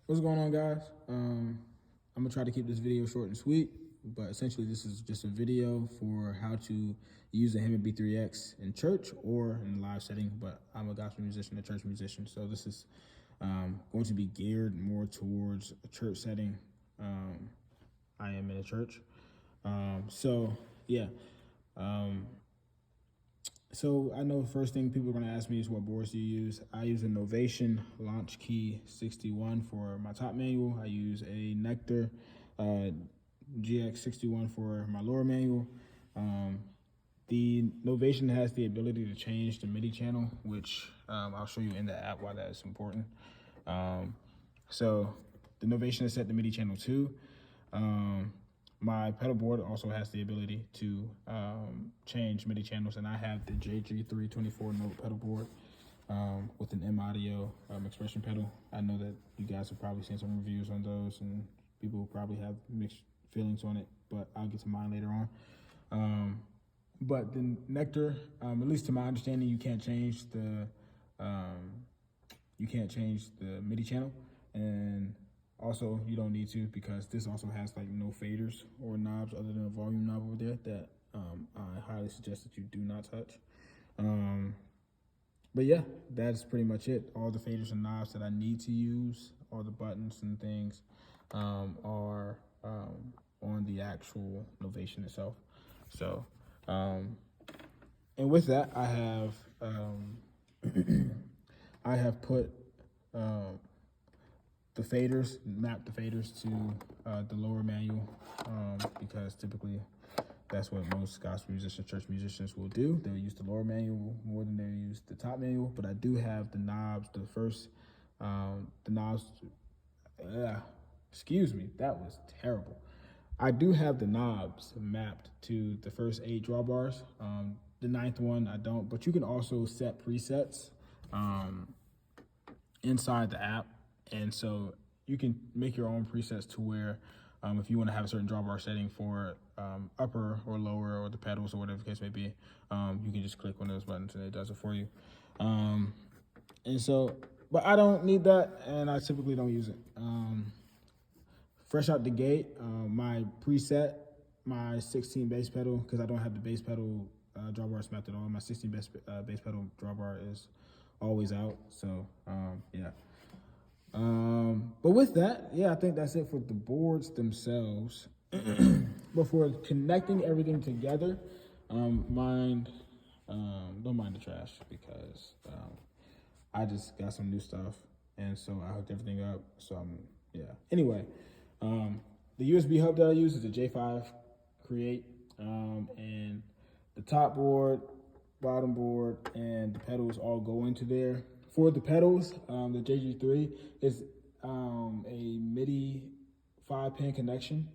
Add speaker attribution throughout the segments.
Speaker 1: What's going on, guys? I'm gonna try to keep this video short and sweet, but essentially this is just a video for how to use the Hammond B-3X in church or in a live setting, but I'm a gospel musician, a church musician, so this is going to be geared more towards a church setting. I am in a church. So I know the first thing people are going to ask me is what boards do you use? I use a Novation Launch Key 61 for my top manual. I use a Nectar GX61 for my lower manual. The Novation has the ability to change the Midi channel, which I'll show you in the app why that is important. So the Novation is set to Midi channel 2. My pedal board also has the ability to change MIDI channels, and I have the JG3 24-note pedal board with an M audio expression pedal. I know that you guys have probably seen some reviews on those, and people will probably have mixed feelings on it, but I'll get to mine later on. But the Nectar, at least to my understanding, you can't change the MIDI channel, and also, you don't need to, because this also has like no faders or knobs other than a volume knob over there that I highly suggest that you do not touch. But yeah, that's pretty much it. All the faders and knobs that I need to use, all the buttons and things are on the actual Novation itself. So, and with that, I have I have put mapped the faders to the lower manual because typically that's what most gospel musicians, church musicians will do. They'll use the lower manual more than they'll use the top manual, but I do have the knobs, excuse me, that was terrible. I do have the knobs mapped to the first 8 drawbars. The 9th one I don't, but you can also set presets inside the app. And so you can make your own presets to where if you want to have a certain drawbar setting for upper or lower or the pedals or whatever the case may be, you can just click one of those buttons and it does it for you. And so, but I don't need that, and I typically don't use it. Fresh out the gate, my preset, my 16 bass pedal, because I don't have the bass pedal drawbar mapped at all. My 16 bass pedal drawbar is always out. So yeah. But with that, yeah, I think that's it for the boards themselves. But for connecting everything together, don't mind the trash, because I just got some new stuff, and so I hooked everything up. So yeah. Anyway, the USB hub that I use is a J5 Create, and the top board, bottom board, and the pedals all go into there. For the pedals, the JG3 is a Midi 5-pin connection.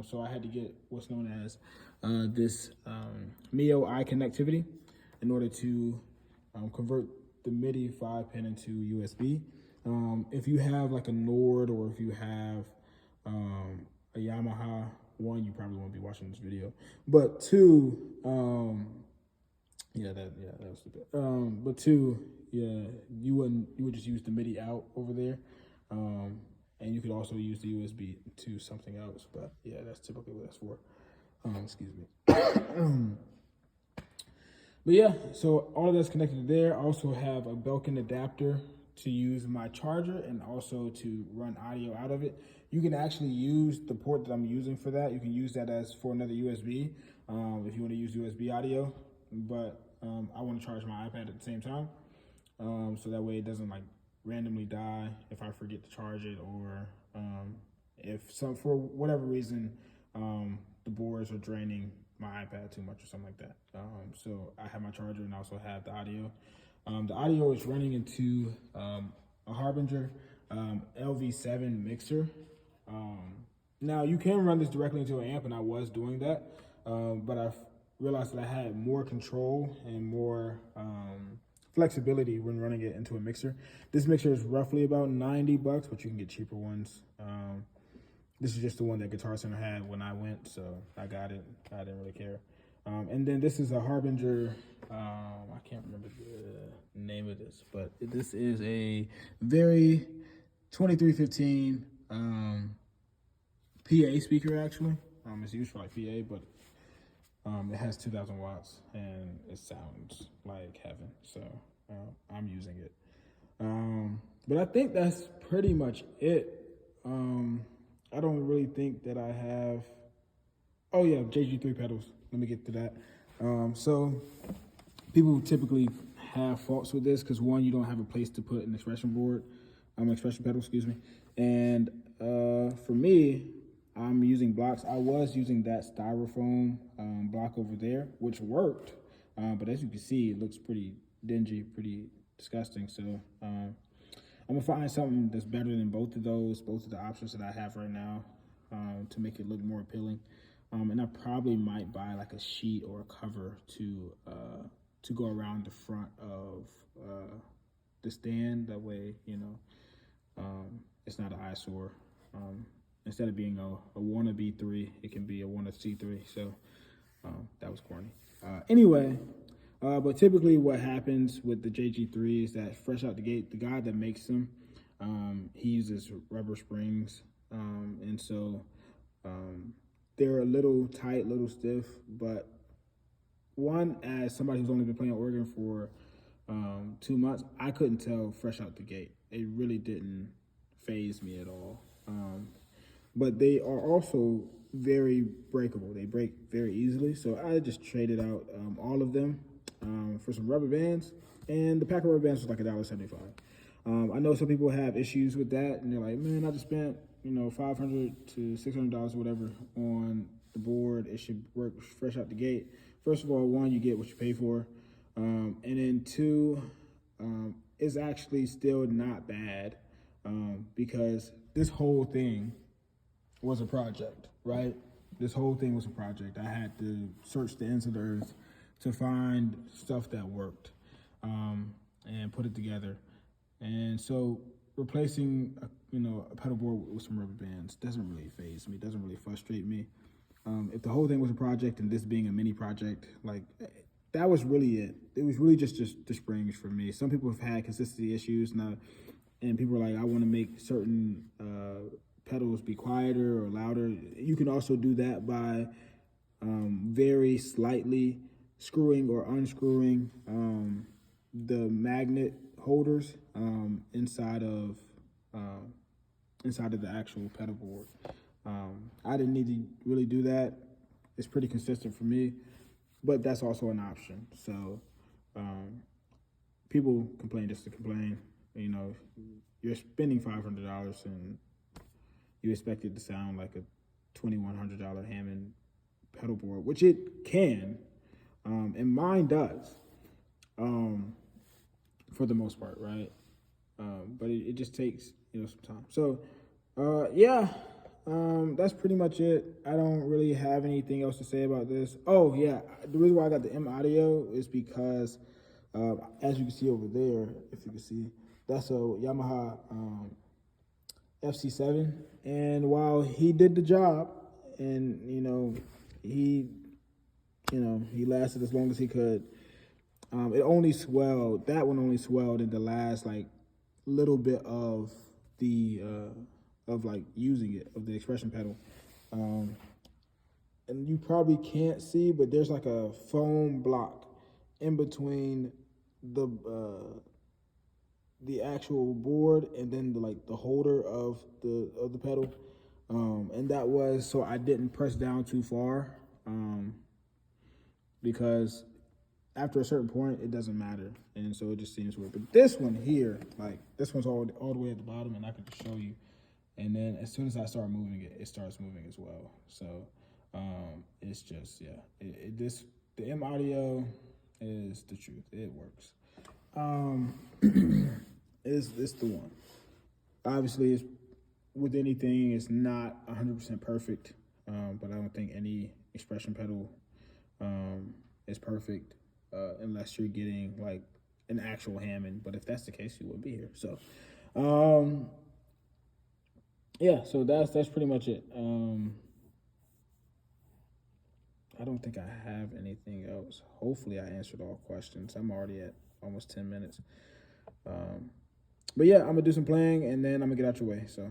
Speaker 1: So I had to get what's known as this MIO-I connectivity in order to convert the Midi 5-pin into USB. If you have like a Nord, or if you have a Yamaha, one, you probably won't be watching this video, but two, that was stupid. But two, yeah, you would just use the Midi out over there, and you could also use the USB to something else. But yeah, that's typically what that's for. Excuse me. But yeah, so all of that's connected to there. I also have a Belkin adapter to use my charger and also to run audio out of it. You can actually use the port that I'm using for that. You can use that as for another USB if you want to use USB audio. But I want to charge my iPad at the same time, so that way it doesn't like randomly die if I forget to charge it, or if for whatever reason the boards are draining my iPad too much or something like that. So I have my charger and also have the audio. The audio is running into a Harbinger LV7 mixer. Now you can run this directly into an amp, and I was doing that, but I've realized that I had more control and more flexibility when running it into a mixer. This mixer is roughly about $90, but you can get cheaper ones. This is just the one that Guitar Center had when I went, so I got it. I didn't really care. And then this is a Harbinger, I can't remember the name of this, but this is a very 2315 PA speaker, actually. It's used for like PA, but it has 2,000 watts and it sounds like heaven. So I'm using it. But I think that's pretty much it. I don't really think that I have. Oh yeah, JG3 pedals. Let me get to that. So people typically have faults with this because one, you don't have a place to put an expression pedal, excuse me. And for me, I'm using blocks. I was using that styrofoam block over there, which worked. But as you can see, it looks pretty dingy, pretty disgusting. So I'm gonna find something that's better than both of the options that I have right now, to make it look more appealing. And I probably might buy like a sheet or a cover to go around the front of the stand. That way, you know, it's not an eyesore. Instead of being a wannabe 3, it can be a wanna C3. So that was corny. Anyway. But typically what happens with the JG3 is that fresh out the gate, the guy that makes them, he uses rubber springs. And so they're a little tight, a little stiff, but one, as somebody who's only been playing organ for 2 months, I couldn't tell fresh out the gate. It really didn't faze me at all. But they are also very breakable. They break very easily. So I just traded out all of them for some rubber bands, and the pack of rubber bands was like $1.75. I know some people have issues with that, and they're like, man, I just spent, you know, $500 to $600 or whatever on the board. It should work fresh out the gate. First of all, one, you get what you pay for, and then two, it's actually still not bad, because this whole thing was a project, right? This whole thing was a project. I had to search the ends of the earth to find stuff that worked, and put it together. And so replacing a pedal board with some rubber bands doesn't really faze me, doesn't really frustrate me. If the whole thing was a project and this being a mini project, like, that was really it. It was really just the springs for me. Some people have had consistency issues and people are like, I want to make certain pedals be quieter or louder. You can also do that by very slightly screwing or unscrewing the magnet holders inside of the actual pedal board. I didn't need to really do that. It's pretty consistent for me, but that's also an option. So people complain just to complain. You know, you're spending $500 and you expect it to sound like a $2,100 Hammond pedal board, which it can, and mine does, for the most part, right? But it just takes, some time. So, yeah, that's pretty much it. I don't really have anything else to say about this. Oh, yeah, the reason why I got the M audio is because, as you can see over there, if you can see, that's a Yamaha FC7. And while he did the job, and, he lasted as long as he could, it only swelled. That one only swelled in the last little bit of the using it, of the expression pedal. And you probably can't see, but there's like a foam block in between the actual board and then the holder of the pedal. And that was so I didn't press down too far, because after a certain point, it doesn't matter. And so it just seems weird. But this one here, this one's all the way at the bottom, and I can just show you. And then as soon as I start moving it, it starts moving as well. So it's just, yeah. The M audio is the truth. It works. It's the one. Obviously, it's, with anything, it's not 100% perfect, but I don't think any expression pedal is perfect unless you're getting an actual Hammond. But if that's the case, you would be here. So, yeah. So that's pretty much it. I don't think I have anything else. Hopefully, I answered all questions. I'm already at almost 10 minutes. But yeah, I'm gonna do some playing and then I'm gonna get out your way. So.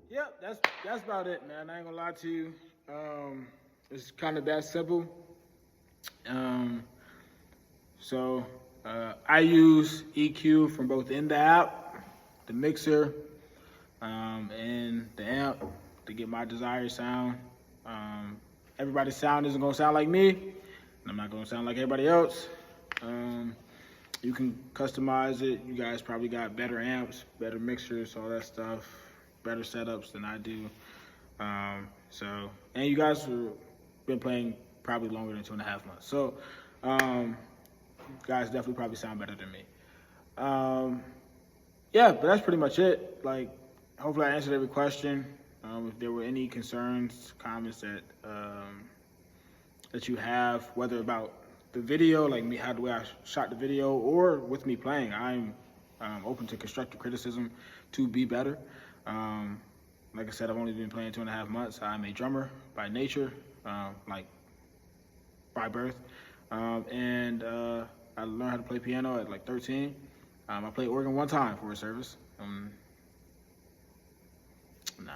Speaker 1: Yep, that's about it, man. I ain't gonna lie to you. It's kind of that simple. I use EQ from both in the app, the mixer, and the amp to get my desired sound. Everybody's sound isn't gonna sound like me, and I'm not gonna sound like everybody else. You can customize it. You guys probably got better amps, better mixers, all that stuff, better setups than I do. And you guys have been playing probably longer than 2.5 months. So, guys definitely probably sound better than me. Yeah, but that's pretty much it. Like, hopefully I answered every question. If there were any concerns, comments that you have, whether about the video, like me, how the way I shot the video, or with me playing, I'm open to constructive criticism to be better. Like I said, I've only been playing 2.5 months. I'm a drummer by nature, like by birth, and I learned how to play piano at like 13. I played organ one time for a service. Nah,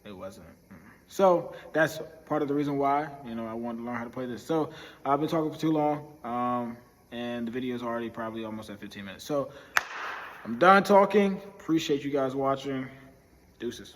Speaker 1: it wasn't. So that's part of the reason why, I wanted to learn how to play this. So I've been talking for too long, and the video is already probably almost at 15 minutes. So I'm done talking. Appreciate you guys watching. Deuces.